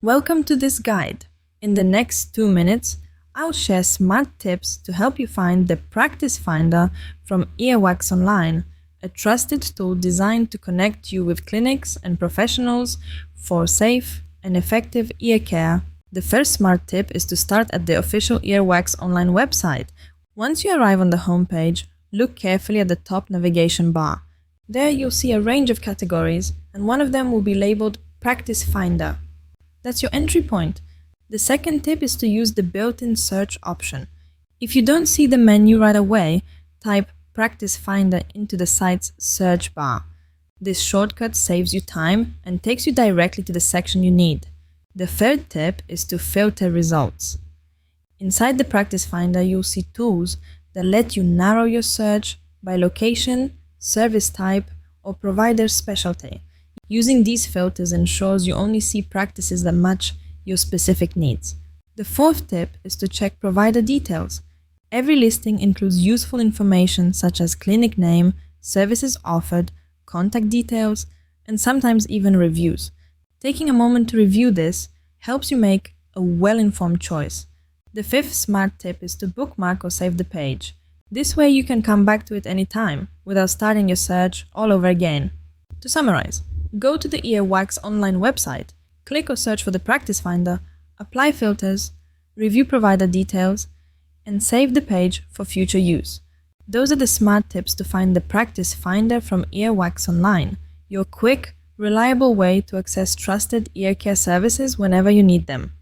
Welcome to this guide. In the next 2 minutes, I'll share smart tips to help you find the Practice Finder from Earwax Online, a trusted tool designed to connect you with clinics and professionals for safe and effective ear care. The first smart tip is to start at the official Earwax Online website. Once you arrive on the homepage, look carefully at the top navigation bar. There you'll see a range of categories, and one of them will be labeled Practice Finder. That's your entry point. The second tip is to use the built-in search option. If you don't see the menu right away, type Practice Finder into the site's search bar. This shortcut saves you time and takes you directly to the section you need. The third tip is to filter results. Inside the Practice Finder, you'll see tools that let you narrow your search by location, service type, or provider specialty. Using these filters ensures you only see practices that match your specific needs. The fourth tip is to check provider details. Every listing includes useful information such as clinic name, services offered, contact details, and sometimes even reviews. Taking a moment to review this helps you make a well-informed choice. The fifth smart tip is to bookmark or save the page. This way you can come back to it anytime without starting your search all over again. To summarize, go to the Earwax Online website, click or search for the Practice Finder, apply filters, review provider details, and save the page for future use. Those are the smart tips to find the Practice Finder from Earwax Online, your quick, reliable way to access trusted ear care services whenever you need them.